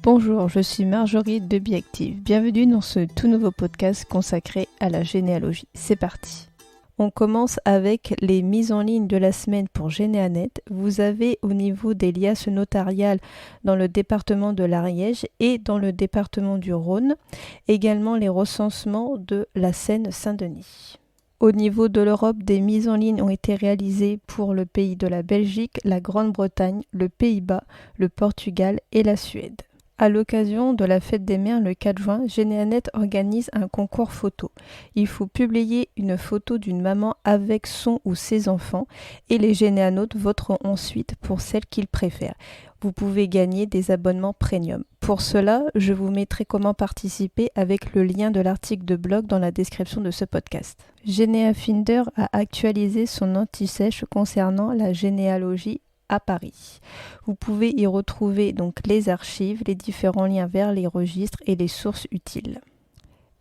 Bonjour, je suis Marjorie de Biactive. Bienvenue dans ce tout nouveau podcast consacré à la généalogie. C'est parti. On commence avec les mises en ligne de la semaine pour Généanet. Vous avez au niveau des liasses notariales dans le département de l'Ariège et dans le département du Rhône, également les recensements de la Seine-Saint-Denis. Au niveau de l'Europe, des mises en ligne ont été réalisées pour le pays de la Belgique, la Grande-Bretagne, le Pays-Bas, le Portugal et la Suède. À l'occasion de la fête des mères le 4 juin, Généanet organise un concours photo. Il faut publier une photo d'une maman avec son ou ses enfants et les généanautes voteront ensuite pour celle qu'ils préfèrent. Vous pouvez gagner des abonnements premium. Pour cela, je vous mettrai comment participer avec le lien de l'article de blog dans la description de ce podcast. Généafinder a actualisé son anti-sèche concernant la généalogie à Paris. Vous pouvez y retrouver donc les archives, les différents liens vers les registres et les sources utiles.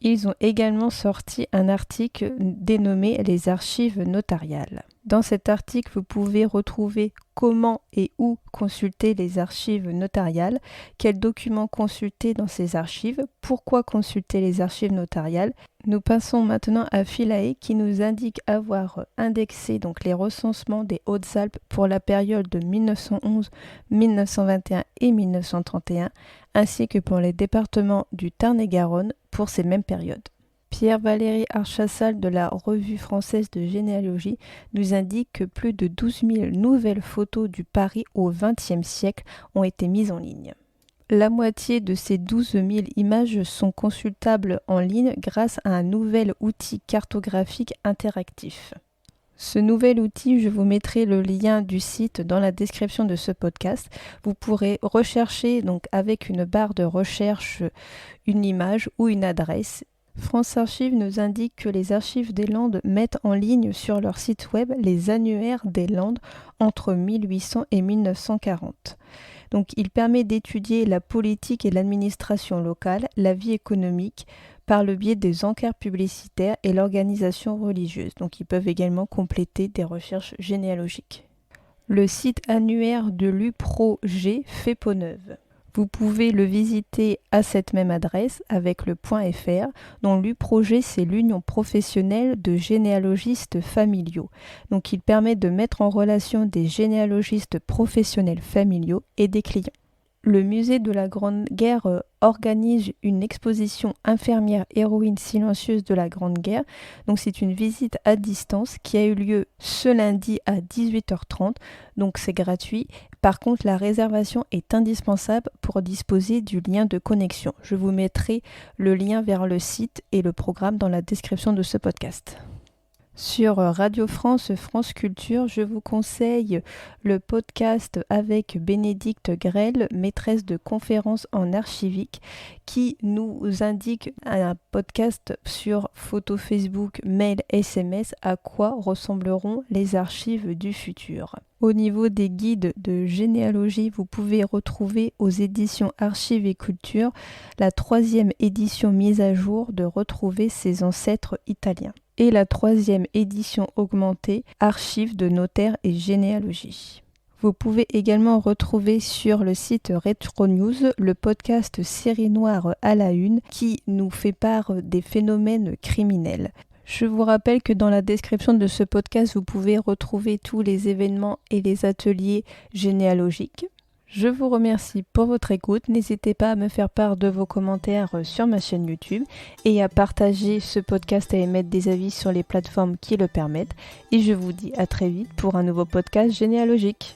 Ils ont également sorti un article dénommé les archives notariales. Dans cet article, vous pouvez retrouver comment et où consulter les archives notariales, quels documents consulter dans ces archives, pourquoi consulter les archives notariales. Nous passons maintenant à Philae qui nous indique avoir indexé donc les recensements des Hautes-Alpes pour la période de 1911, 1921 et 1931, ainsi que pour les départements du Tarn-et-Garonne pour ces mêmes périodes. Pierre-Valéry Archassal de la Revue française de généalogie nous indique que plus de 12 000 nouvelles photos du Paris au XXe siècle ont été mises en ligne. La moitié de ces 12 000 images sont consultables en ligne grâce à un nouvel outil cartographique interactif. Ce nouvel outil, je vous mettrai le lien du site dans la description de ce podcast. Vous pourrez rechercher donc avec une barre de recherche une image ou une adresse. France Archives nous indique que les Archives des Landes mettent en ligne sur leur site web les annuaires des Landes entre 1800 et 1940. Donc, il permet d'étudier la politique et l'administration locale, la vie économique, par le biais des encarts publicitaires et l'organisation religieuse. Donc, ils peuvent également compléter des recherches généalogiques. Le site annuaire de l'UPROG fait peau neuve. Vous pouvez le visiter à cette même adresse avec le .fr, dont l'UPROG c'est l'Union professionnelle de généalogistes familiaux. Donc il permet de mettre en relation des généalogistes professionnels familiaux et des clients. Le musée de la Grande Guerre organise une exposition infirmière héroïne silencieuse de la Grande Guerre. Donc c'est une visite à distance qui a eu lieu ce lundi à 18h30. Donc c'est gratuit. Par contre, la réservation est indispensable pour disposer du lien de connexion. Je vous mettrai le lien vers le site et le programme dans la description de ce podcast. Sur Radio France, France Culture, je vous conseille le podcast avec Bénédicte Grell, maîtresse de conférences en archivique, qui nous indique un podcast sur photo Facebook, mail, SMS, à quoi ressembleront les archives du futur. Au niveau des guides de généalogie, vous pouvez retrouver aux éditions Archives et Culture la 3e édition mise à jour de Retrouver ses ancêtres italiens et la 3e édition augmentée Archives de notaires et généalogie. Vous pouvez également retrouver sur le site Retro News le podcast Série Noire à la une qui nous fait part des phénomènes criminels. Je vous rappelle que dans la description de ce podcast, vous pouvez retrouver tous les événements et les ateliers généalogiques. Je vous remercie pour votre écoute. N'hésitez pas à me faire part de vos commentaires sur ma chaîne YouTube et à partager ce podcast et à émettre des avis sur les plateformes qui le permettent. Et je vous dis à très vite pour un nouveau podcast généalogique.